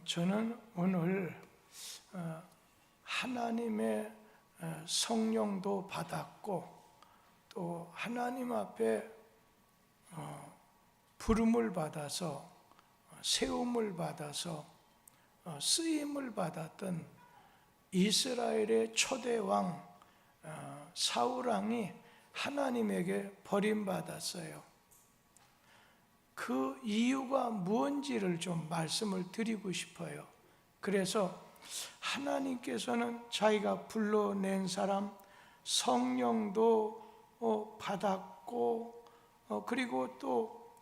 저는 오늘 하나님의 성령도 받았고 또 하나님 앞에 부름을 받아서 세움을 받아서 쓰임을 받았던 이스라엘의 초대왕 사울왕이 하나님에게 버림받았어요. 그 이유가 무엇인지를 좀 말씀을 드리고 싶어요. 그래서 하나님께서는 자기가 불러낸 사람 성령도 받았고 그리고 또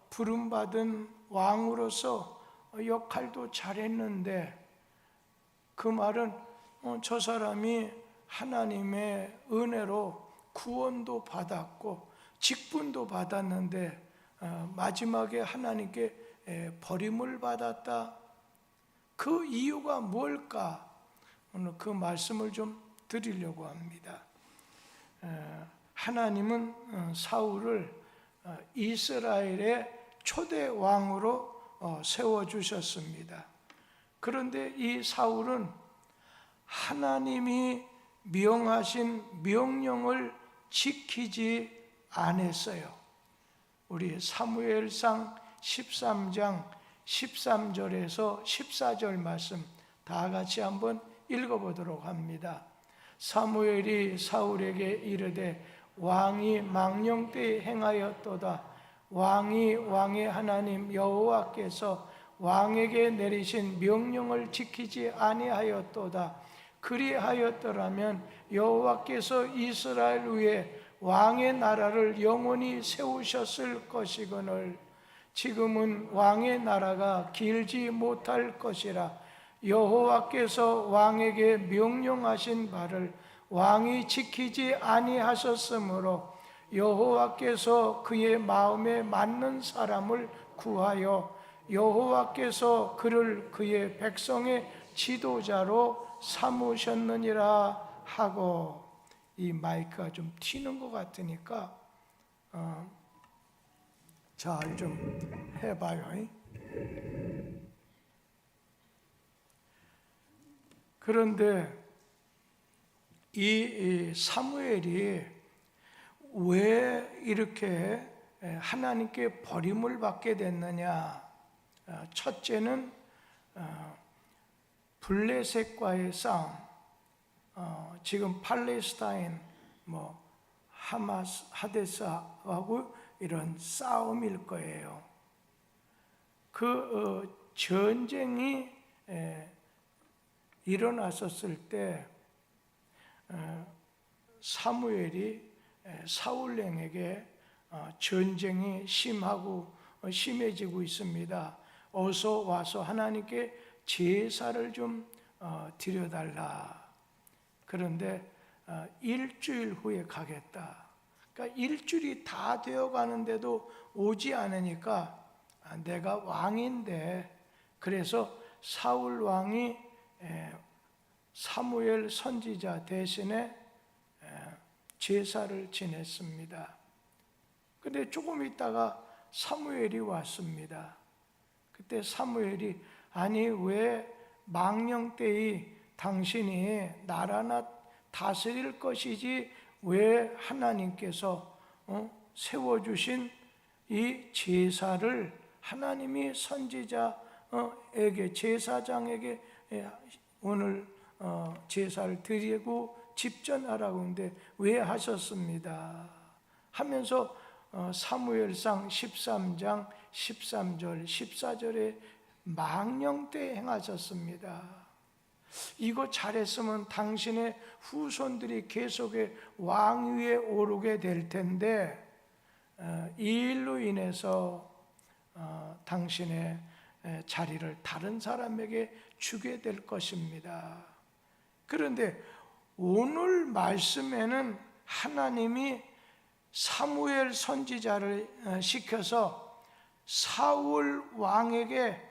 부름받은 왕으로서 역할도 잘했는데 그 말은 저 사람이 하나님의 은혜로 구원도 받았고 직분도 받았는데 마지막에 하나님께 버림을 받았다. 그 이유가 뭘까? 오늘 그 말씀을 좀 드리려고 합니다. 하나님은 사울을 이스라엘의 초대 왕으로 세워주셨습니다. 그런데 이 사울은 하나님이 명하신 명령을 지키지 않았어요. 우리 사무엘상 13장 13절에서 14절 말씀 다 같이 한번 읽어보도록 합니다. 사무엘이 사울에게 이르되 왕이 망령 때에 행하였도다. 왕이 왕의 하나님 여호와께서 왕에게 내리신 명령을 지키지 아니하였도다. 그리하였더라면 여호와께서 이스라엘 위에 왕의 나라를 영원히 세우셨을 것이거늘 지금은 왕의 나라가 길지 못할 것이라. 여호와께서 왕에게 명령하신 바를 왕이 지키지 아니하셨으므로 여호와께서 그의 마음에 맞는 사람을 구하여 여호와께서 그를 그의 백성의 지도자로 삼으셨느니라 하고. 이 마이크가 좀 튀는 것 같으니까 잘 좀 해봐요. 그런데 이 사무엘이 왜 이렇게 하나님께 버림을 받게 됐느냐? 첫째는 블레셋과의 싸움. 지금 팔레스타인, 하마스, 하데사하고 이런 싸움일 거예요. 그 전쟁이 일어났었을 때 사무엘이 사울왕에게 전쟁이 심해지고 있습니다. 어서 와서 하나님께 제사를 좀 드려달라. 그런데 일주일 후에 가겠다. 그러니까 일주일이 다 되어 가는데도 오지 않으니까 내가 왕인데, 그래서 사울 왕이 사무엘 선지자 대신에 제사를 지냈습니다. 근데 조금 있다가 사무엘이 왔습니다. 그때 사무엘이 아니 왜 망령 때의 당신이 나라나 다스릴 것이지 왜 하나님께서 세워주신 이 제사를 하나님이 선지자에게 제사장에게 오늘 제사를 드리고 집전하라고 하는데 왜 하셨습니다 하면서 사무엘상 13장 13절 14절에 망령 때 행하셨습니다. 이거 잘했으면 당신의 후손들이 계속해 왕위에 오르게 될 텐데 이 일로 인해서 당신의 자리를 다른 사람에게 주게 될 것입니다. 그런데 오늘 말씀에는 하나님이 사무엘 선지자를 시켜서 사울 왕에게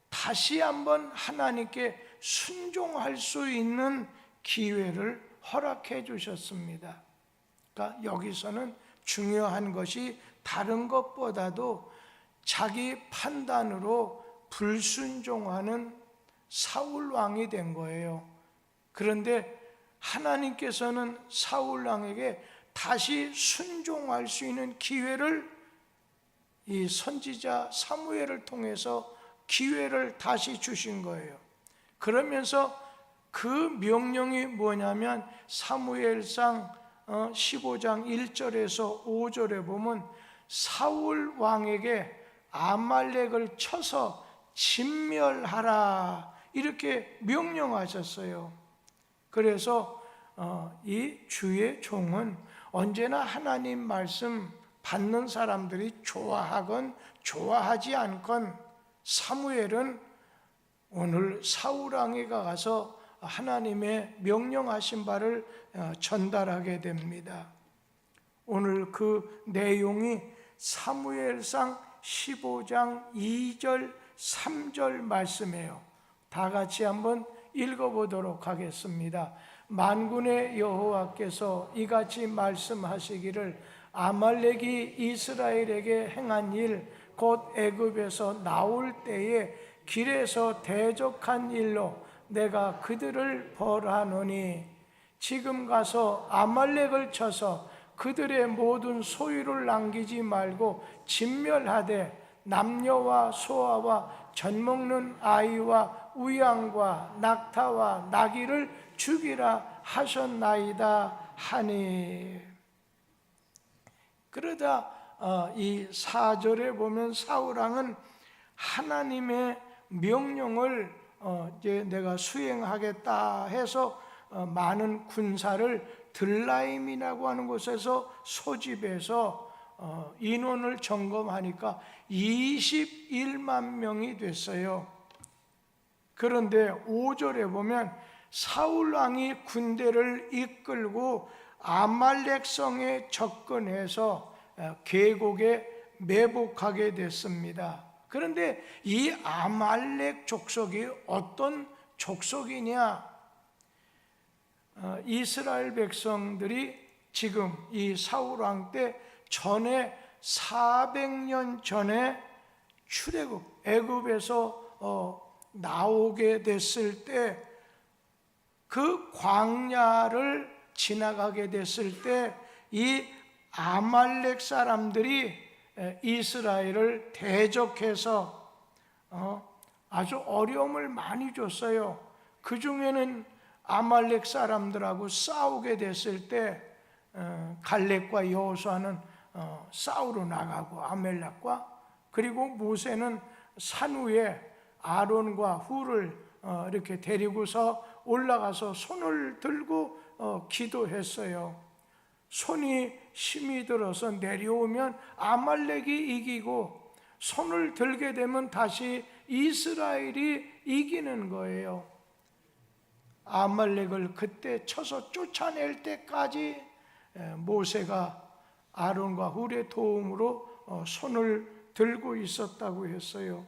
다시 한번 하나님께 순종할 수 있는 기회를 허락해 주셨습니다. 그러니까 여기서는 중요한 것이 다른 것보다도 자기 판단으로 불순종하는 사울 왕이 된 거예요. 그런데 하나님께서는 사울 왕에게 다시 순종할 수 있는 기회를 이 선지자 사무엘을 통해서 기회를 다시 주신 거예요. 그러면서 그 명령이 뭐냐면 사무엘상 15장 1절에서 5절에 보면 사울 왕에게 아말렉을 쳐서 진멸하라 이렇게 명령하셨어요. 그래서 이 주의 종은 언제나 하나님 말씀 받는 사람들이 좋아하건 좋아하지 않건 사무엘은 오늘 사울 왕에게 가서 하나님의 명령하신 바를 전달하게 됩니다. 오늘 그 내용이 사무엘상 15장 2절 3절 말씀이에요. 다 같이 한번 읽어보도록 하겠습니다. 만군의 여호와께서 이같이 말씀하시기를 아말렉이 이스라엘에게 행한 일 곧 애굽에서 나올 때에 길에서 대적한 일로 내가 그들을 벌하노니 지금 가서 아말렉을 쳐서 그들의 모든 소유를 남기지 말고 진멸하되 남녀와 소아와 젖먹는 아이와 우양과 낙타와 나귀를 죽이라 하셨나이다 하니. 그러다 이 4절에 보면 사울왕은 하나님의 명령을 이제 내가 수행하겠다 해서 많은 군사를 들라임이라고 하는 곳에서 소집해서 인원을 점검하니까 21만 명이 됐어요. 그런데 5절에 보면 사울 왕이 군대를 이끌고 아말렉 성에 접근해서 계곡에 매복하게 됐습니다. 그런데 이 아말렉 족속이 어떤 족속이냐? 이스라엘 백성들이 지금 이 사울 왕 때 전에 400년 전에 출애굽 애굽에서 나오게 됐을 때 그 광야를 지나가게 됐을 때 이 아말렉 사람들이 이스라엘을 대적해서 아주 어려움을 많이 줬어요. 그 중에는 아말렉 사람들하고 싸우게 됐을 때 갈렙과 여호수아는 싸우러 나가고 아말렉과, 그리고 모세는 산 위에 아론과 훌을 이렇게 데리고서 올라가서 손을 들고 기도했어요. 손이 힘이 들어서 내려오면 아말렉이 이기고 손을 들게 되면 다시 이스라엘이 이기는 거예요. 아말렉을 그때 쳐서 쫓아낼 때까지 모세가 아론과 훌의 도움으로 손을 들고 있었다고 했어요.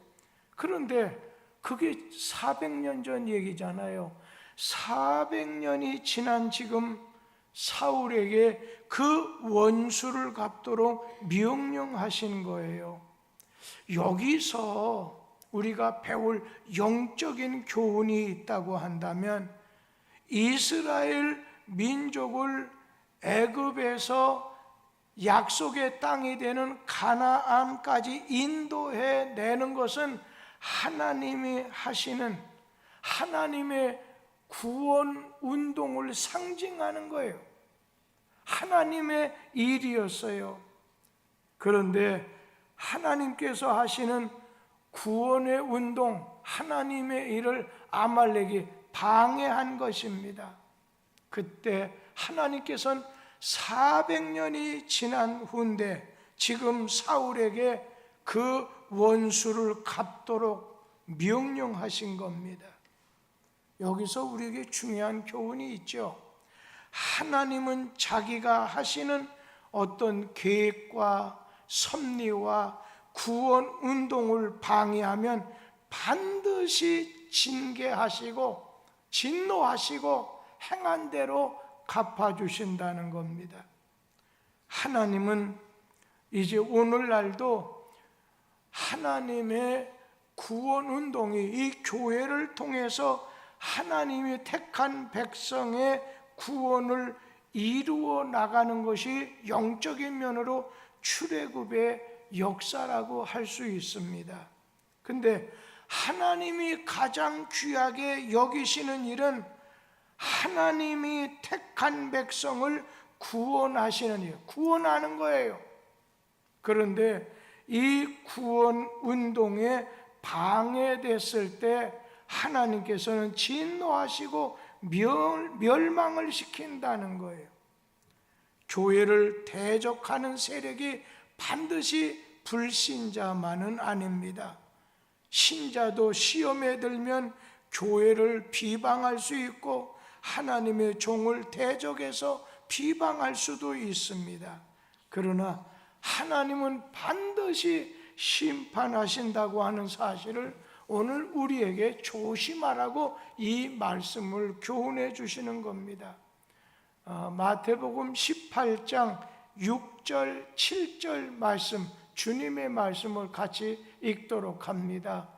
그런데 그게 400년 전 얘기잖아요. 400년이 지난 지금 사울에게 그 원수를 갚도록 명령하신 거예요. 여기서 우리가 배울 영적인 교훈이 있다고 한다면 이스라엘 민족을 애굽에서 약속의 땅이 되는 가나안까지 인도해 내는 것은 하나님이 하시는 하나님의 구원 운동을 상징하는 거예요. 하나님의 일이었어요. 그런데 하나님께서 하시는 구원의 운동, 하나님의 일을 아말렉이 방해한 것입니다. 그때 하나님께서는 400년이 지난 후인데 지금 사울에게 그 원수를 갚도록 명령하신 겁니다. 여기서 우리에게 중요한 교훈이 있죠. 하나님은 자기가 하시는 어떤 계획과 섭리와 구원 운동을 방해하면 반드시 징계하시고 진노하시고 행한 대로 갚아주신다는 겁니다. 하나님은 이제 오늘날도 하나님의 구원 운동이 이 교회를 통해서 하나님이 택한 백성의 구원을 이루어 나가는 것이 영적인 면으로 출애굽의 역사라고 할 수 있습니다. 근데 하나님이 가장 귀하게 여기시는 일은 하나님이 택한 백성을 구원하시는 일, 구원하는 거예요. 그런데 이 구원 운동에 방해됐을 때 하나님께서는 진노하시고 멸망을 시킨다는 거예요. 교회를 대적하는 세력이 반드시 불신자만은 아닙니다. 신자도 시험에 들면 교회를 비방할 수 있고 하나님의 종을 대적해서 비방할 수도 있습니다. 그러나 하나님은 반드시 심판하신다고 하는 사실을 오늘 우리에게 조심하라고 이 말씀을 교훈해 주시는 겁니다. 마태복음 18장 6절 7절 말씀, 주님의 말씀을 같이 읽도록 합니다.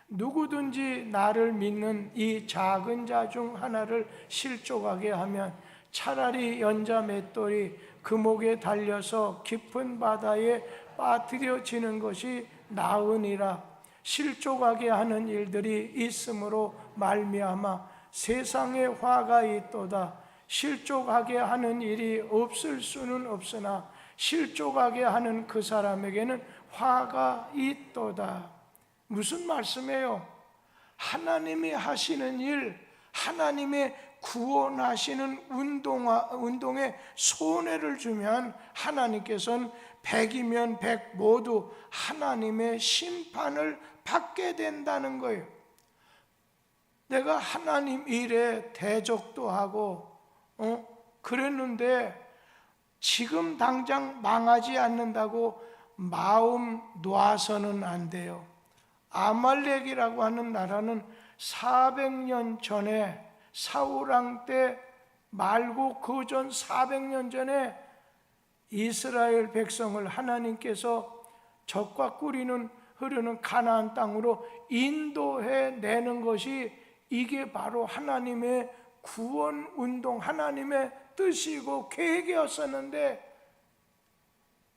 누구든지 나를 믿는 이 작은 자 중 하나를 실족하게 하면 차라리 연자 맷돌이 그 목에 달려서 깊은 바다에 빠뜨려지는 것이 나으니라. 실족하게 하는 일들이 있으므로 말미암아 세상에 화가 있도다. 실족하게 하는 일이 없을 수는 없으나 실족하게 하는 그 사람에게는 화가 있도다. 무슨 말씀이에요? 하나님이 하시는 일, 하나님의 구원하시는 운동에 손해를 주면 하나님께서는 100이면 100 모두 하나님의 심판을 받게 된다는 거예요. 내가 하나님 일에 대적도 하고 그랬는데 지금 당장 망하지 않는다고 마음 놔서는 안 돼요. 아말렉이라고 하는 나라는 400년 전에 사울왕 때 말고 그 전 400년 전에 이스라엘 백성을 하나님께서 젖과 꿀이 흐르는 가나안 땅으로 인도해 내는 것이 이게 바로 하나님의 구원 운동, 하나님의 뜻이고 계획이었었는데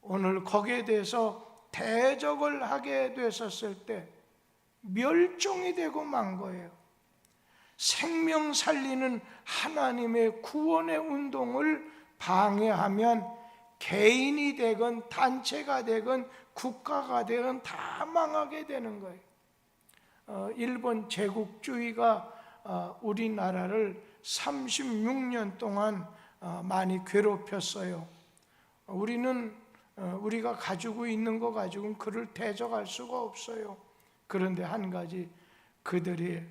오늘 거기에 대해서 대적을 하게 됐었을 때 멸종이 되고 만 거예요. 생명 살리는 하나님의 구원의 운동을 방해하면 개인이 되건 단체가 되건 국가가 되건 다 망하게 되는 거예요. 일본 제국주의가 우리나라를 36년 동안 많이 괴롭혔어요. 우리가 가지고 있는 거 가지고는 그를 대적할 수가 없어요. 그런데 한 가지, 그들이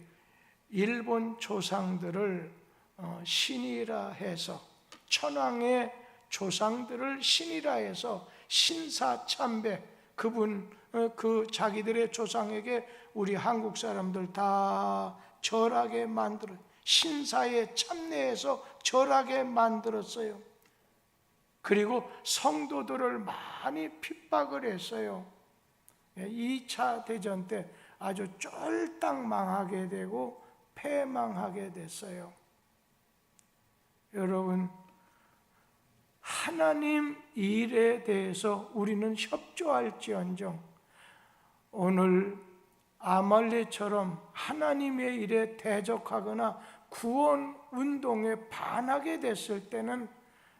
일본 조상들을 신이라 해서, 천황의 조상들을 신이라 해서 신사참배, 그 자기들의 조상에게 우리 한국 사람들 다 절하게 만들어, 신사에 참내해서 절하게 만들었어요. 그리고 성도들을 많이 핍박을 했어요. 2차 대전 때 아주 쫄딱 망하게 되고 패망하게 됐어요. 여러분, 하나님 일에 대해서 우리는 협조할지언정 오늘 아말렉처럼 하나님의 일에 대적하거나 구원 운동에 반하게 됐을 때는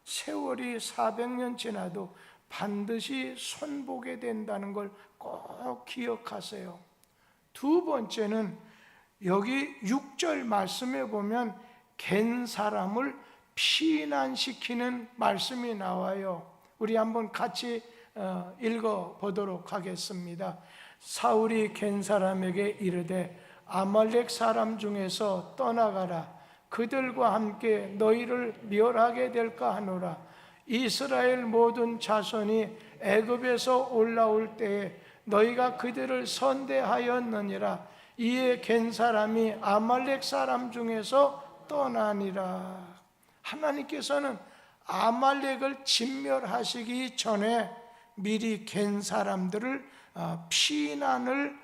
세월이 400년 지나도 반드시 손보게 된다는 걸 꼭 기억하세요. 두 번째는 여기 6절 말씀에 보면 갠 사람을 피난시키는 말씀이 나와요. 우리 한번 같이 읽어보도록 하겠습니다. 사울이 갠 사람에게 이르되 아말렉 사람 중에서 떠나가라. 그들과 함께 너희를 멸하게 될까 하노라. 이스라엘 모든 자손이 애굽에서 올라올 때에 너희가 그들을 선대하였느니라. 이에 갠 사람이 아말렉 사람 중에서 떠나니라. 하나님께서는 아말렉을 진멸하시기 전에 미리 갠 사람들을 피난을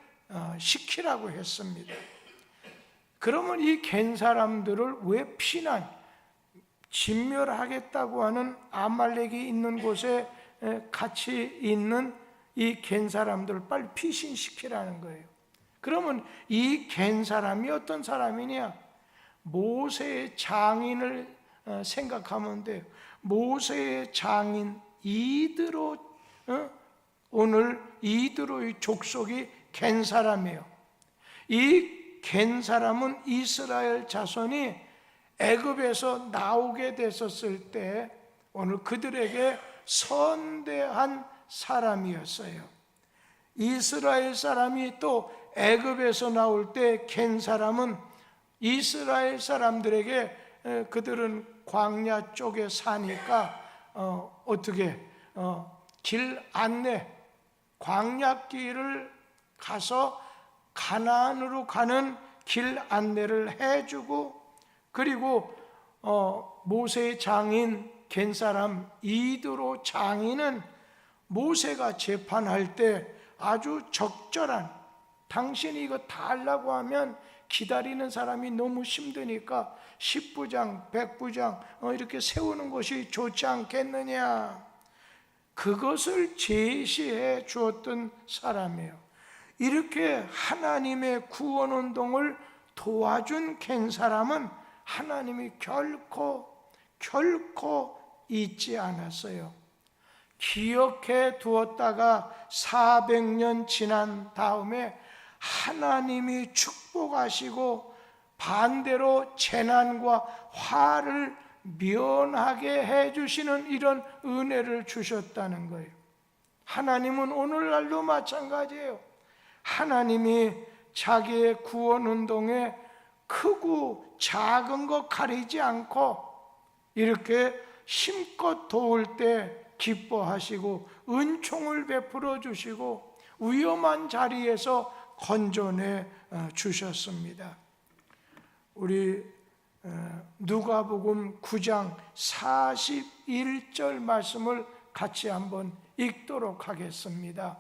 시키라고 했습니다. 그러면 이 갠 사람들을 왜 진멸하겠다고 하는 아말렉이 있는 곳에 같이 있는 이 갠 사람들을 빨리 피신시키라는 거예요. 그러면 이 갠 사람이 어떤 사람이냐? 모세의 장인을 생각하면 돼요. 모세의 장인 이드로, 오늘 이드로의 족속이 갠 사람이에요. 이 갠 사람은 이스라엘 자손이 애굽에서 나오게 됐었을 때 오늘 그들에게 선대한 사람이었어요. 이스라엘 사람이 또 애굽에서 나올 때 갠 사람은 이스라엘 사람들에게 그들은 광야 쪽에 사니까 어떻게 길 안내, 광야길을 가서 가나안으로 가는 길 안내를 해주고, 그리고 모세의 장인 갠 사람 이드로 장인은 모세가 재판할 때 아주 적절한, 당신이 이거 다 하려고 하면 기다리는 사람이 너무 힘드니까 10부장, 100부장 이렇게 세우는 것이 좋지 않겠느냐, 그것을 제시해 주었던 사람이에요. 이렇게 하나님의 구원운동을 도와준 갠 사람은 하나님이 결코 잊지 않았어요. 기억해 두었다가 400년 지난 다음에 하나님이 축복하시고 반대로 재난과 화를 면하게 해주시는 이런 은혜를 주셨다는 거예요. 하나님은 오늘날도 마찬가지예요. 하나님이 자기의 구원운동에 크고 작은 것 가리지 않고 이렇게 힘껏 도울 때 기뻐하시고 은총을 베풀어 주시고 위험한 자리에서 건져내 주셨습니다. 우리 누가복음 9장 41절 말씀을 같이 한번 읽도록 하겠습니다.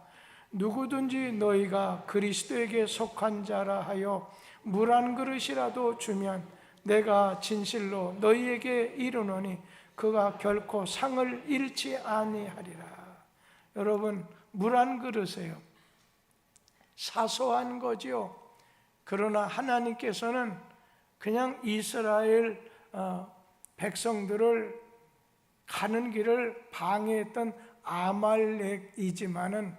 누구든지 너희가 그리스도에게 속한 자라 하여 물 한 그릇이라도 주면 내가 진실로 너희에게 이르노니 그가 결코 상을 잃지 아니하리라. 여러분, 물 한 그릇이에요. 사소한 거지요. 그러나 하나님께서는 그냥 이스라엘 백성들을 가는 길을 방해했던 아말렉이지만은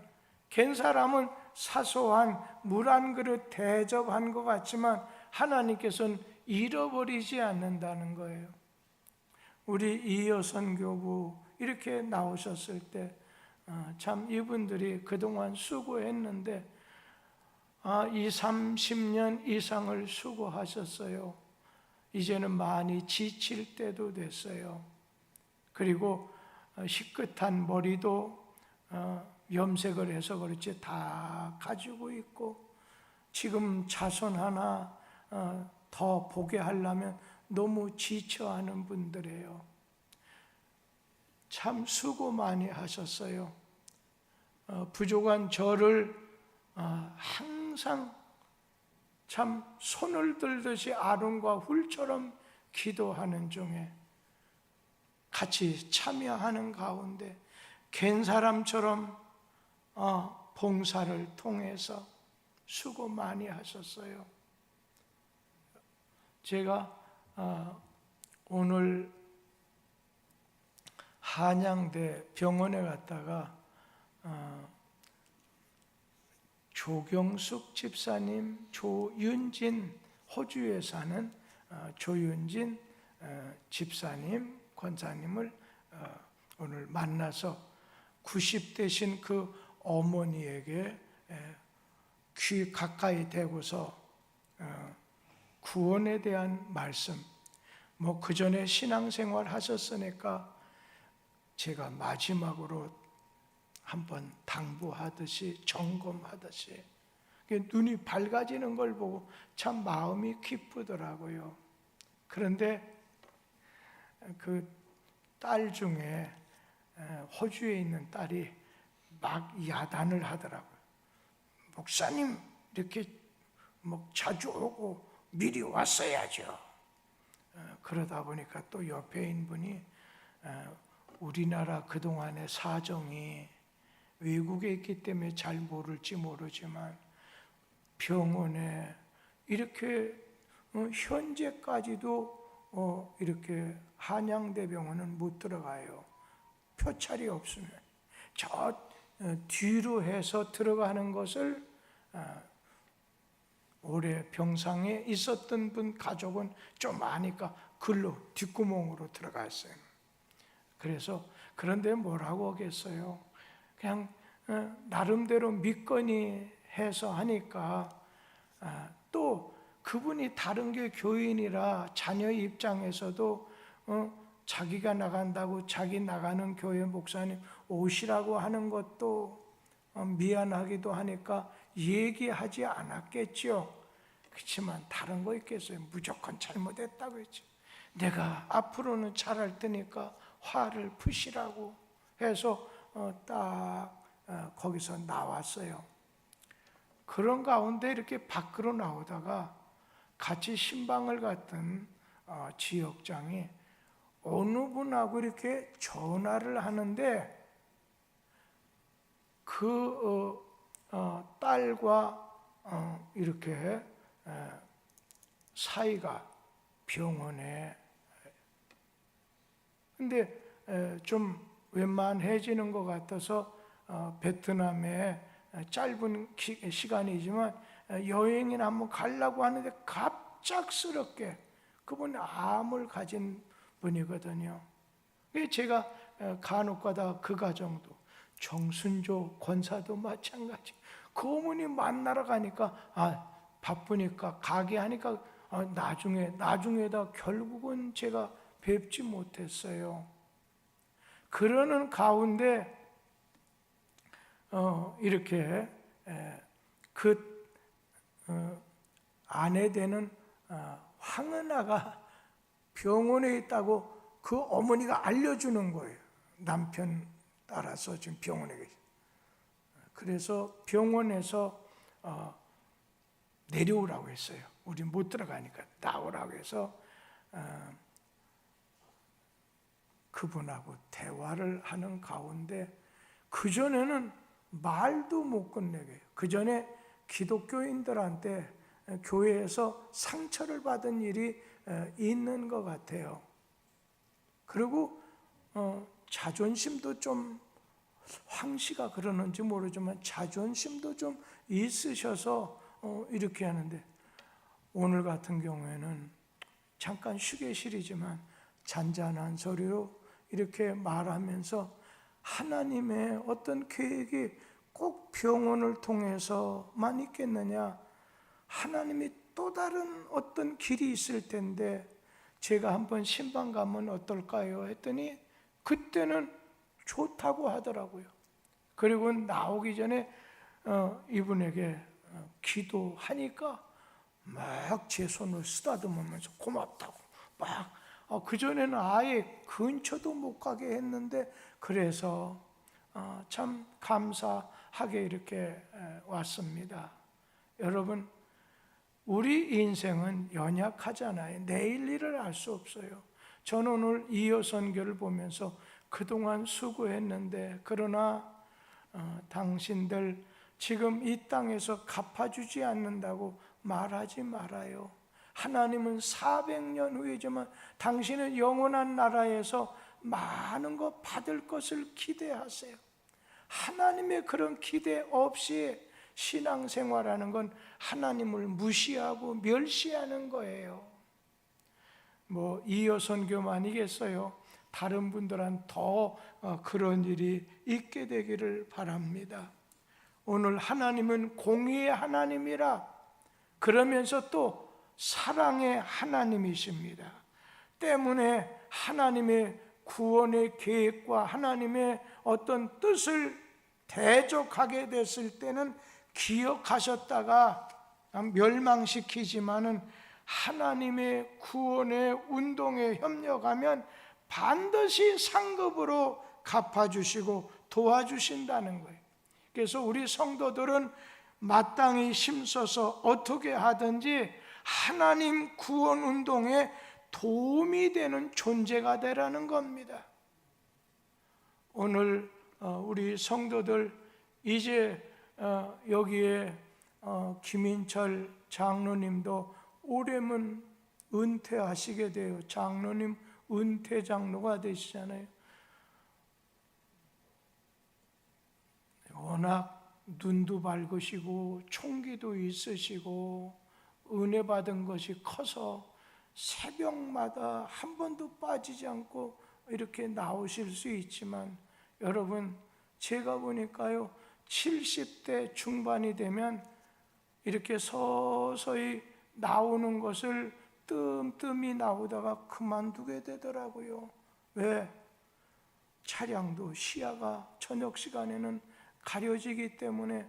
갠 사람은 사소한 물 한 그릇 대접한 것 같지만 하나님께서는 잃어버리지 않는다는 거예요. 우리 이여선 교부 이렇게 나오셨을 때 참 이분들이 그동안 수고했는데 30년 이상을 수고하셨어요. 이제는 많이 지칠 때도 됐어요. 그리고 희끗한 머리도 염색을 해서 그렇지 다 가지고 있고, 지금 자손 하나 더 보게 하려면 너무 지쳐하는 분들이에요. 참 수고 많이 하셨어요. 부족한 저를 항상 참 손을 들듯이 아론과 훌처럼 기도하는 중에 같이 참여하는 가운데 갠 사람처럼 봉사를 통해서 수고 많이 하셨어요. 제가 오늘 한양대 병원에 갔다가 조경숙 집사님, 조윤진, 호주에 사는 조윤진 집사님, 권사님을 오늘 만나서 90대신 그 어머니에게 귀 가까이 대고서 구원에 대한 말씀, 그 전에 신앙생활 하셨으니까 제가 마지막으로 한번 당부하듯이 점검하듯이 눈이 밝아지는 걸 보고 참 마음이 기쁘더라고요. 그런데 그 딸 중에 호주에 있는 딸이 막 야단을 하더라고요. 목사님 이렇게 뭐 자주 오고 미리 왔어야죠. 그러다 보니까 또 옆에 있는 분이 우리나라 그동안의 사정이 외국에 있기 때문에 잘 모를지 모르지만 병원에 이렇게 현재까지도 이렇게 한양대병원은 못 들어가요. 표찰이 없으면. 저 뒤로 해서 들어가는 것을 올해 병상에 있었던 분 가족은 좀 아니까 글로 뒷구멍으로 들어갔어요. 그래서 그런데 뭐라고 하겠어요? 그냥 나름대로 믿거니 해서 하니까 또 그분이 다른 교 교인이라 자녀 입장에서도 자기가 나간다고 자기 나가는 교회 목사님 오시라고 하는 것도 미안하기도 하니까 얘기하지 않았겠죠. 그렇지만 다른 거 있겠어요. 무조건 잘못했다고 했죠. 내가 앞으로는 잘할 테니까 화를 푸시라고 해서 딱 거기서 나왔어요. 그런 가운데 이렇게 밖으로 나오다가 같이 신방을 갔던 지역장이 어느 분하고 이렇게 전화를 하는데 그 딸과 이렇게 사이가 병원에 근데 좀 웬만해지는 것 같아서 베트남에 짧은 시간이지만 여행이나 한번 가려고 하는데 갑작스럽게 그분이 암을 가진 분이거든요. 제가 간혹가다 그 가정도 정순조 권사도 마찬가지. 그 어머니 만나러 가니까 바쁘니까 가게 하니까 나중에다 결국은 제가 뵙지 못했어요. 그러는 가운데 이렇게 그 아내 되는 황은아가 병원에 있다고 그 어머니가 알려주는 거예요. 남편 따라서 지금 병원에 계세요. 그래서 병원에서 내려오라고 했어요. 우리 못 들어가니까 나오라고 해서 그분하고 대화를 하는 가운데 그전에는 말도 못 끝내게 해요. 그전에 기독교인들한테 교회에서 상처를 받은 일이 있는 것 같아요. 그리고 자존심도 좀 황씨가 그러는지 모르지만 자존심도 좀 있으셔서 이렇게 하는데 오늘 같은 경우에는 잠깐 휴게실이지만 잔잔한 소리로 이렇게 말하면서 하나님의 어떤 계획이 꼭 병원을 통해서만 있겠느냐, 하나님이 또 다른 어떤 길이 있을 텐데 제가 한번 신방 가면 어떨까요? 했더니 그때는 좋다고 하더라고요. 그리고 나오기 전에 이분에게 기도하니까 막 제 손을 쓰다듬으면서 고맙다고 막 그전에는 아예 근처도 못 가게 했는데 그래서 참 감사하게 이렇게 왔습니다. 여러분, 우리 인생은 연약하잖아요. 내일 일을 알 수 없어요. 저는 오늘 이어 선교를 보면서 그동안 수고했는데 그러나 당신들 지금 이 땅에서 갚아주지 않는다고 말하지 말아요. 하나님은 400년 후이지만 당신은 영원한 나라에서 많은 것 받을 것을 기대하세요. 하나님의 그런 기대 없이 신앙생활하는 건 하나님을 무시하고 멸시하는 거예요. 뭐 이어 선교만이겠어요. 다른 분들은 더 그런 일이 있게 되기를 바랍니다. 오늘 하나님은 공의의 하나님이라 그러면서 또 사랑의 하나님이십니다. 때문에 하나님의 구원의 계획과 하나님의 어떤 뜻을 대적하게 됐을 때는 기억하셨다가 멸망시키지만은 하나님의 구원의 운동에 협력하면 반드시 상급으로 갚아주시고 도와주신다는 거예요. 그래서 우리 성도들은 마땅히 힘써서 어떻게 하든지 하나님 구원 운동에 도움이 되는 존재가 되라는 겁니다. 오늘 우리 성도들 이제 여기에 김인철 장로님도 올해면 은퇴하시게 돼요. 장로님 은퇴 장로가 되시잖아요. 워낙 눈도 밝으시고 총기도 있으시고 은혜 받은 것이 커서 새벽마다 한 번도 빠지지 않고 이렇게 나오실 수 있지만, 여러분 제가 보니까요 70대 중반이 되면 이렇게 서서히 나오는 것을 뜸뜸이 나오다가 그만두게 되더라고요. 왜? 차량도 시야가 저녁 시간에는 가려지기 때문에.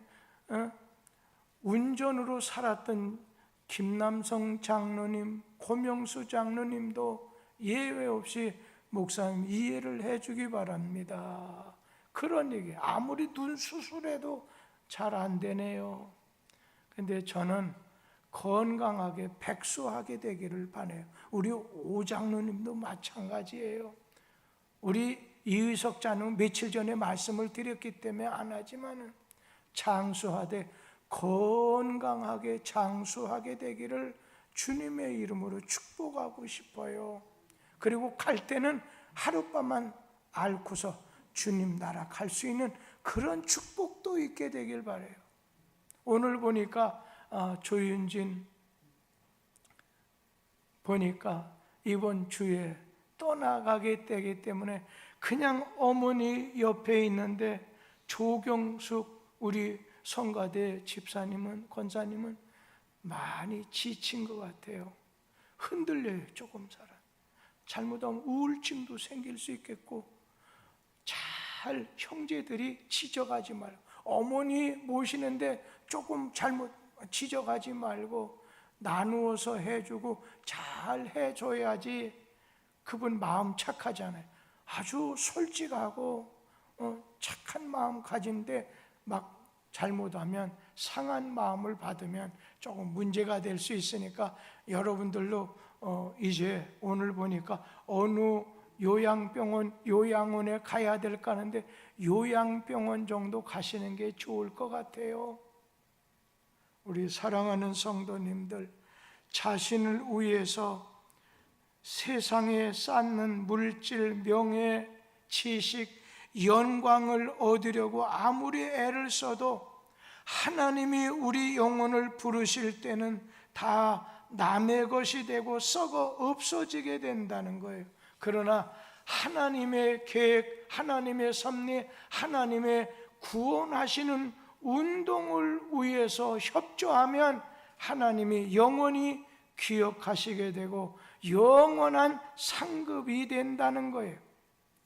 운전으로 살았던 김남성 장로님, 고명수 장로님도 예외 없이 목사님 이해를 해주기 바랍니다. 그런 얘기. 아무리 눈 수술해도 잘 안 되네요. 근데 저는 건강하게 백수하게 되기를 바라요. 우리 오 장로님도 마찬가지예요. 우리 이의석 장로 며칠 전에 말씀을 드렸기 때문에 안 하지만은 장수하되 건강하게 장수하게 되기를 주님의 이름으로 축복하고 싶어요. 그리고 갈 때는 하룻밤만 앓고서 주님 나라 갈 수 있는 그런 축복도 있게 되길 바라요. 오늘 보니까 조윤진 보니까 이번 주에 떠나가게 되기 때문에 그냥 어머니 옆에 있는데 조경숙 우리 성가대 집사님은, 권사님은 많이 지친 것 같아요. 흔들려요. 조금 살아. 잘못하면 우울증도 생길 수 있겠고, 잘 형제들이 지적하지 말고, 어머니 모시는데 조금 잘못 지적하지 말고 나누어서 해주고 잘 해줘야지. 그분 마음 착하잖아요. 아주 솔직하고 착한 마음 가진데 막 잘못하면 상한 마음을 받으면 조금 문제가 될 수 있으니까 여러분들도 이제 오늘 보니까 어느 요양원에 가야 될까 하는데 요양병원 정도 가시는 게 좋을 것 같아요. 우리 사랑하는 성도님들, 자신을 위해서 세상에 쌓는 물질, 명예, 지식, 영광을 얻으려고 아무리 애를 써도 하나님이 우리 영혼을 부르실 때는 다 남의 것이 되고 썩어 없어지게 된다는 거예요. 그러나 하나님의 계획, 하나님의 섭리, 하나님의 구원하시는 운동을 위해서 협조하면 하나님이 영원히 기억하시게 되고 영원한 상급이 된다는 거예요.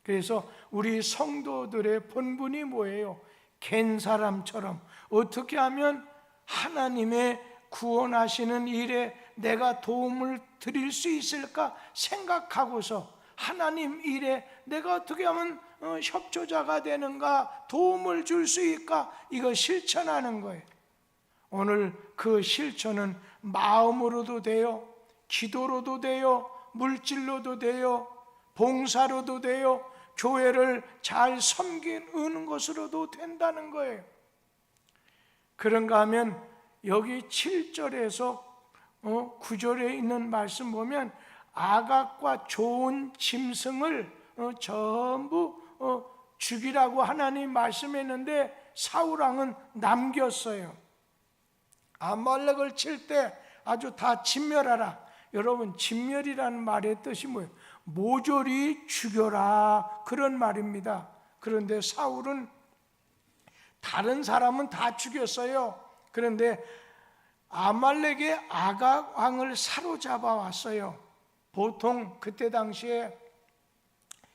그래서 우리 성도들의 본분이 뭐예요? 갠 사람처럼 어떻게 하면 하나님의 구원하시는 일에 내가 도움을 드릴 수 있을까 생각하고서 하나님 일에 내가 어떻게 하면 협조자가 되는가, 도움을 줄 수 있을까, 이거 실천하는 거예요. 오늘 그 실천은 마음으로도 돼요, 기도로도 돼요, 물질로도 돼요, 봉사로도 돼요, 교회를 잘 섬기는 것으로도 된다는 거예요. 그런가 하면 여기 7절에서 9절에 있는 말씀 보면 아각과 좋은 짐승을 전부 죽이라고 하나님 말씀했는데 사울왕은 남겼어요. 아말렉을 칠 때 아주 다 진멸하라. 여러분, 진멸이라는 말의 뜻이 뭐예요? 모조리 죽여라, 그런 말입니다. 그런데 사울은 다른 사람은 다 죽였어요. 그런데 아말렉의 아각 왕을 사로잡아 왔어요. 보통 그때 당시에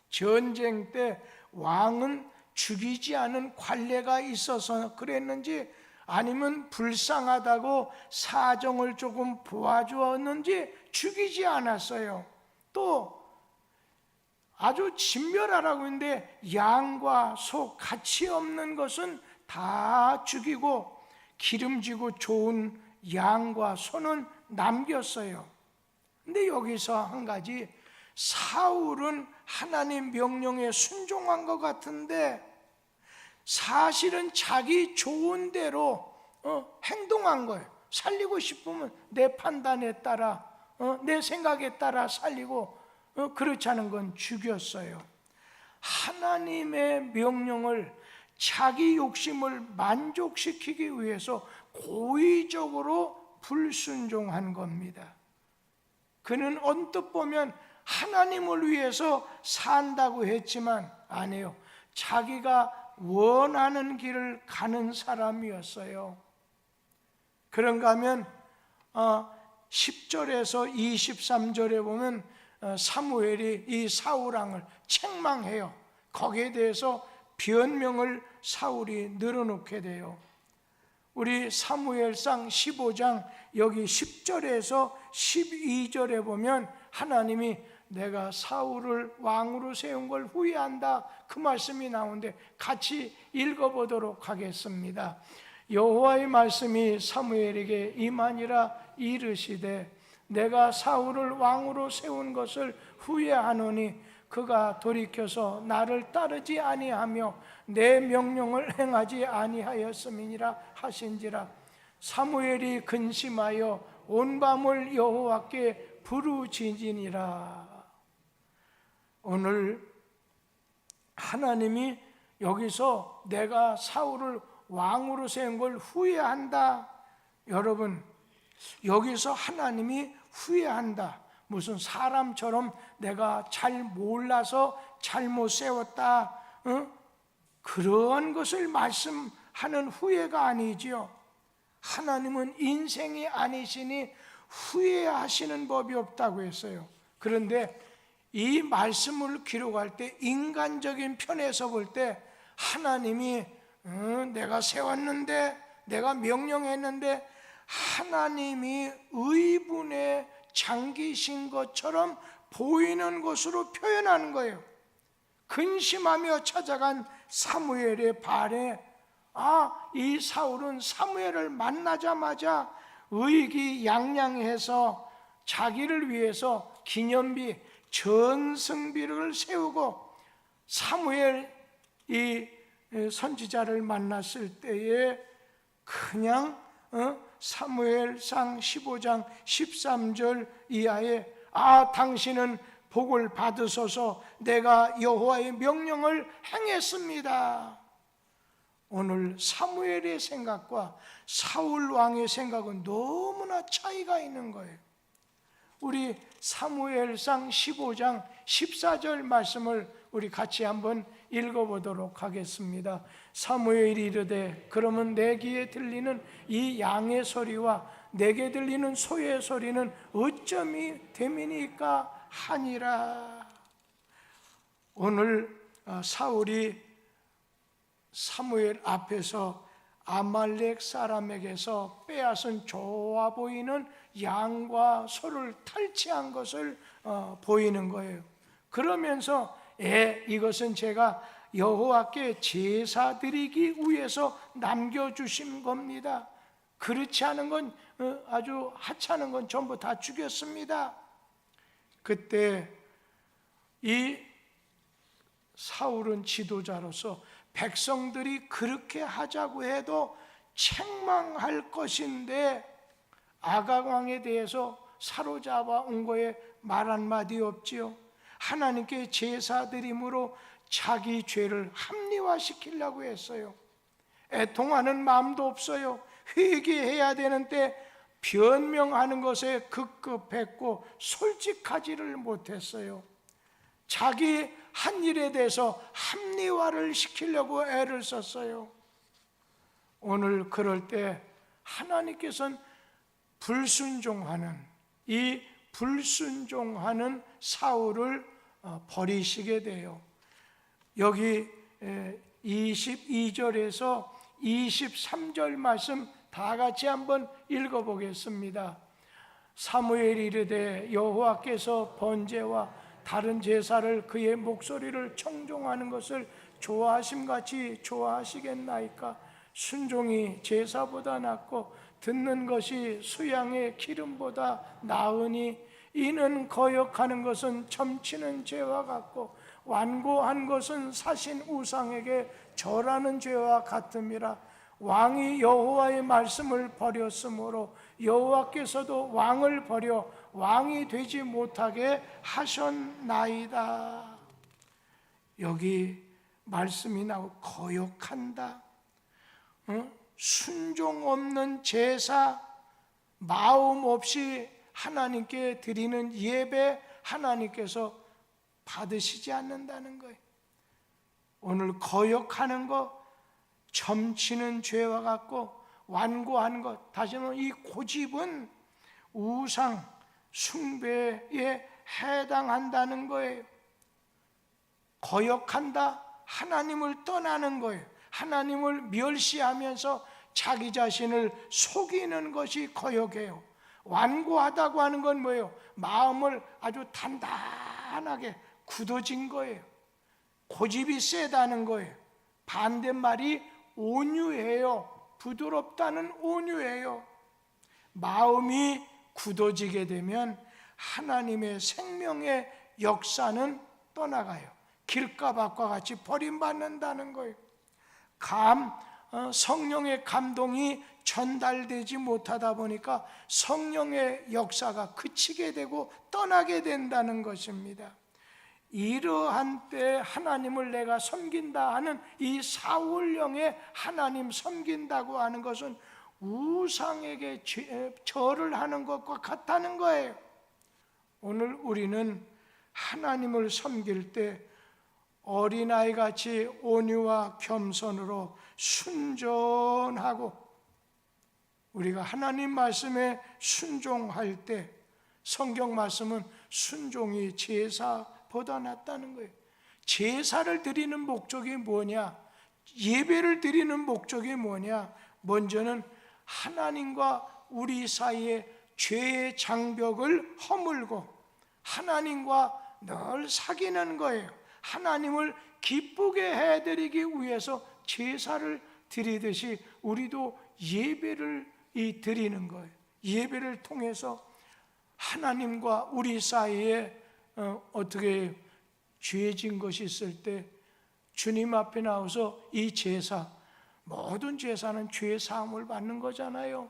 전쟁 때 왕은 죽이지 않은 관례가 있어서 그랬는지 아니면 불쌍하다고 사정을 조금 보아주었는지 죽이지 않았어요. 또 아주 진멸하라고 했는데 양과 소 가치 없는 것은 다 죽이고 기름지고 좋은 양과 소는 남겼어요. 근데 여기서 한 가지, 사울은 하나님 명령에 순종한 것 같은데 사실은 자기 좋은 대로 행동한 거예요. 살리고 싶으면 내 판단에 따라, 내 생각에 따라 살리고, 그렇지 않은 건 죽였어요. 하나님의 명령을 자기 욕심을 만족시키기 위해서 고의적으로 불순종한 겁니다. 그는 언뜻 보면 하나님을 위해서 산다고 했지만 아니에요. 자기가 원하는 길을 가는 사람이었어요. 그런가 하면 10절에서 23절에 보면 사무엘이 이 사울왕을 책망해요. 거기에 대해서 변명을 사울이 늘어놓게 돼요. 우리 사무엘상 15장 여기 10절에서 12절에 보면 하나님이 내가 사울을 왕으로 세운 걸 후회한다, 그 말씀이 나오는데 같이 읽어보도록 하겠습니다. 여호와의 말씀이 사무엘에게 임하니라. 이르시되 내가 사울을 왕으로 세운 것을 후회하노니 그가 돌이켜서 나를 따르지 아니하며 내 명령을 행하지 아니하였음이니라 하신지라. 사무엘이 근심하여 온 밤을 여호와께 부르짖으니라. 오늘 하나님이 여기서 내가 사울을 왕으로 세운 걸 후회한다. 여러분, 여기서 하나님이 후회한다, 무슨 사람처럼 내가 잘 몰라서 잘못 세웠다, 그런 것을 말씀하는 후회가 아니지요. 하나님은 인생이 아니시니 후회하시는 법이 없다고 했어요. 그런데 이 말씀을 기록할 때 인간적인 편에서 볼 때 하나님이 내가 세웠는데, 내가 명령했는데, 하나님이 의분에 잠기신 것처럼 보이는 것으로 표현하는 거예요. 근심하며 찾아간 사무엘의 발에 이 사울은 사무엘을 만나자마자 의기양양해서 자기를 위해서 기념비, 전승비를 세우고 사무엘 이 선지자를 만났을 때에 그냥 사무엘상 15장 13절 이하에 당신은 복을 받으소서, 내가 여호와의 명령을 행했습니다. 오늘 사무엘의 생각과 사울 왕의 생각은 너무나 차이가 있는 거예요. 우리 사무엘상 15장 14절 말씀을 우리 같이 한번 읽어보도록 하겠습니다. 사무엘이 이르되 그러면 내 귀에 들리는 이 양의 소리와 내게 들리는 소의 소리는 어쩜이 됨이니까 하니라. 오늘 사울이 사무엘 앞에서 아말렉 사람에게서 빼앗은 좋아 보이는 양과 소를 탈취한 것을 보이는 거예요. 그러면서 이것은 제가 여호와께 제사 드리기 위해서 남겨주신 겁니다. 그렇지 않은 건, 아주 하찮은 건 전부 다 죽였습니다. 그때 이 사울은 지도자로서 백성들이 그렇게 하자고 해도 책망할 것인데 아각 왕에 대해서 사로잡아 온 거에 말 한마디 없지요. 하나님께 제사 드림으로 자기 죄를 합리화시키려고 했어요. 애통하는 마음도 없어요. 회개해야 되는데 변명하는 것에 급급했고 솔직하지를 못했어요. 자기 한 일에 대해서 합리화를 시키려고 애를 썼어요. 오늘 그럴 때 하나님께서는 이 불순종하는 사울을 버리시게 돼요. 여기 22절에서 23절 말씀 다 같이 한번 읽어보겠습니다. 사무엘이 이르되 여호와께서 번제와 다른 제사를 그의 목소리를 청종하는 것을 좋아하심같이 좋아하시겠나이까? 순종이 제사보다 낫고 듣는 것이 수양의 기름보다 나으니 이는 거역하는 것은 점치는 죄와 같고 완고한 것은 사신 우상에게 절하는 죄와 같음이라. 왕이 여호와의 말씀을 버렸으므로 여호와께서도 왕을 버려 왕이 되지 못하게 하셨나이다. 여기 말씀이 나오고 거역한다. 순종 없는 제사, 마음 없이 하나님께 드리는 예배, 하나님께서 받으시지 않는다는 거예요. 오늘 거역하는 것, 점치는 죄와 같고 완고한 것, 다시 말하면 이 고집은 우상 숭배에 해당한다는 거예요. 거역한다, 하나님을 떠나는 거예요. 하나님을 멸시하면서 자기 자신을 속이는 것이 거역이에요. 완고하다고 하는 건 뭐예요? 마음을 아주 단단하게 굳어진 거예요. 고집이 세다는 거예요. 반대말이 온유해요. 부드럽다는 온유해요. 마음이 굳어지게 되면 하나님의 생명의 역사는 떠나가요. 길가밭과 같이 버림받는다는 거예요. 성령의 감동이 전달되지 못하다 보니까 성령의 역사가 그치게 되고 떠나게 된다는 것입니다. 이러한 때 하나님을 내가 섬긴다 하는 이 사울령의 하나님 섬긴다고 하는 것은 우상에게 절을 하는 것과 같다는 거예요. 오늘 우리는 하나님을 섬길 때 어린아이 같이 온유와 겸손으로 순전하고, 우리가 하나님 말씀에 순종할 때 성경 말씀은 순종이 제사보다 낫다는 거예요. 제사를 드리는 목적이 뭐냐? 예배를 드리는 목적이 뭐냐? 먼저는 하나님과 우리 사이에 죄의 장벽을 허물고 하나님과 늘 사귀는 거예요. 하나님을 기쁘게 해드리기 위해서 제사를 드리듯이 우리도 예배를 드리는 거예요. 예배를 통해서 하나님과 우리 사이에 어떻게 죄진 것이 있을 때 주님 앞에 나와서 이 제사, 모든 제사는 죄 사함을 받는 거잖아요.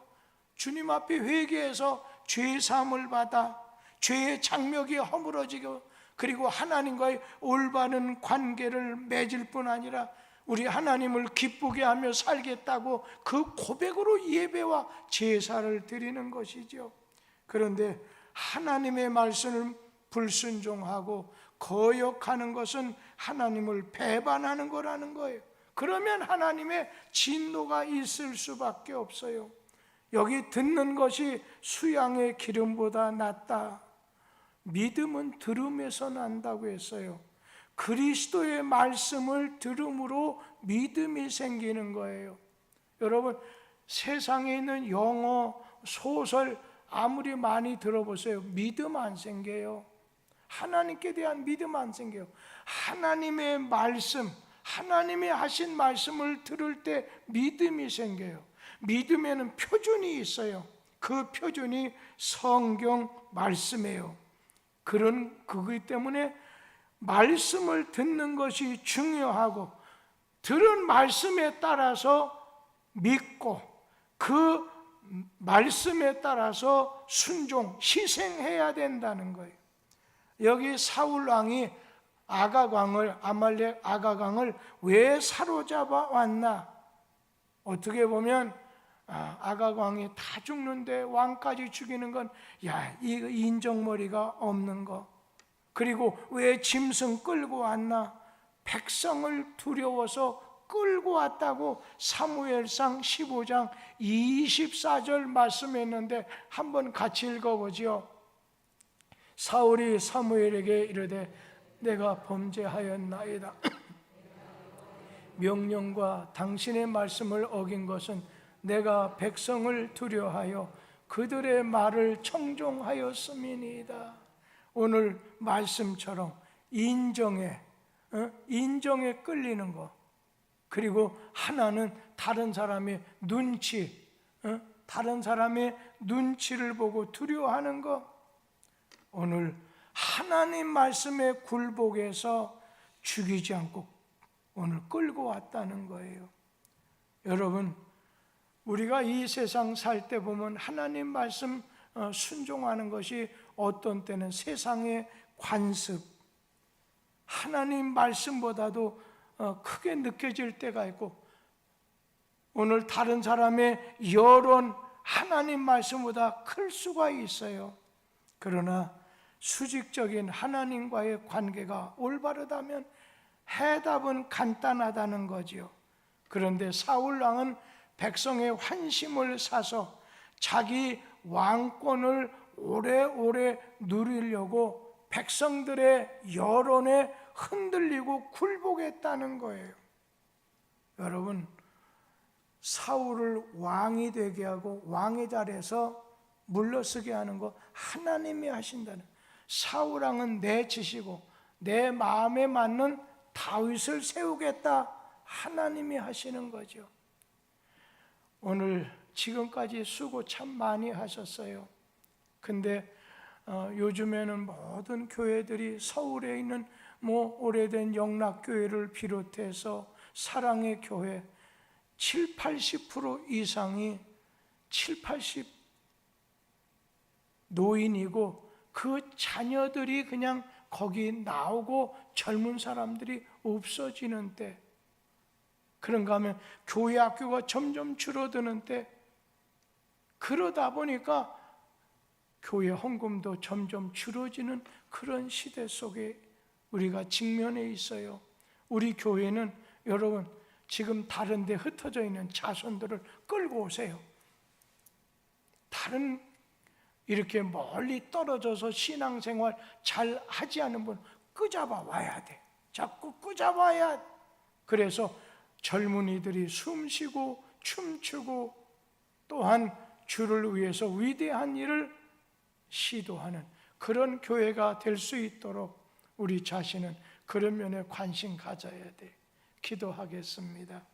주님 앞에 회개해서 죄 사함을 받아 죄의 장벽이 허물어지고, 그리고 하나님과의 올바른 관계를 맺을 뿐 아니라 우리 하나님을 기쁘게 하며 살겠다고 그 고백으로 예배와 제사를 드리는 것이죠. 그런데 하나님의 말씀을 불순종하고 거역하는 것은 하나님을 배반하는 거라는 거예요. 그러면 하나님의 진노가 있을 수밖에 없어요. 여기 듣는 것이 수양의 기름보다 낫다. 믿음은 들음에서 난다고 했어요. 그리스도의 말씀을 들음으로 믿음이 생기는 거예요. 여러분, 세상에 있는 영어, 소설 아무리 많이 들어보세요. 믿음 안 생겨요. 하나님께 대한 믿음 안 생겨요. 하나님의 말씀, 하나님이 하신 말씀을 들을 때 믿음이 생겨요. 믿음에는 표준이 있어요. 그 표준이 성경 말씀이에요. 그렇기 때문에 말씀을 듣는 것이 중요하고, 들은 말씀에 따라서 믿고 그 말씀에 따라서 순종, 희생해야 된다는 거예요. 여기 사울 왕이 아말렉 아가광을 왜 사로잡아 왔나? 어떻게 보면 아가광이 다 죽는데 왕까지 죽이는 건, 이거 인정머리가 없는 거. 그리고 왜 짐승 끌고 왔나? 백성을 두려워서 끌고 왔다고 사무엘상 15장 24절 말씀했는데 한번 같이 읽어보죠. 사울이 사무엘에게 이르되 내가 범죄하였나이다. 명령과 당신의 말씀을 어긴 것은 내가 백성을 두려워하여 그들의 말을 청종하였음이니이다. 오늘 말씀처럼 인정에 끌리는 거, 그리고 하나는 다른 사람의 눈치, 다른 사람의 눈치를 보고 두려워하는 것. 오늘 하나님 말씀에 굴복해서 죽이지 않고 오늘 끌고 왔다는 거예요. 여러분, 우리가 이 세상 살 때 보면 하나님 말씀 순종하는 것이 어떤 때는 세상의 관습, 하나님 말씀보다도 크게 느껴질 때가 있고, 오늘 다른 사람의 여론, 하나님 말씀보다 클 수가 있어요. 그러나 수직적인 하나님과의 관계가 올바르다면 해답은 간단하다는 거지요. 그런데 사울왕은 백성의 환심을 사서 자기 왕권을 오래오래 누리려고 백성들의 여론에 흔들리고 굴복했다는 거예요. 여러분, 사울을 왕이 되게 하고 왕의 자리에서 물러서게 하는 거 하나님이 하신다는, 사울왕은 내 지시고 내 마음에 맞는 다윗을 세우겠다, 하나님이 하시는 거죠. 오늘 지금까지 수고 참 많이 하셨어요. 근데 요즘에는 모든 교회들이 서울에 있는 오래된 영락교회를 비롯해서 사랑의 교회 70-80% 이상이 70-80 노인이고 그 자녀들이 그냥 거기 나오고 젊은 사람들이 없어지는 때, 그런가 하면 교회 학교가 점점 줄어드는 때, 그러다 보니까 교회 헌금도 점점 줄어지는 그런 시대 속에 우리가 직면해 있어요. 우리 교회는 여러분 지금 다른 데 흩어져 있는 자손들을 끌고 오세요. 다른 이렇게 멀리 떨어져서 신앙생활 잘 하지 않은 분 끄잡아 와야 돼. 자꾸 끄잡아야. 그래서 젊은이들이 숨쉬고 춤추고 또한 주를 위해서 위대한 일을 시도하는 그런 교회가 될 수 있도록 우리 자신은 그런 면에 관심 가져야 돼. 기도하겠습니다.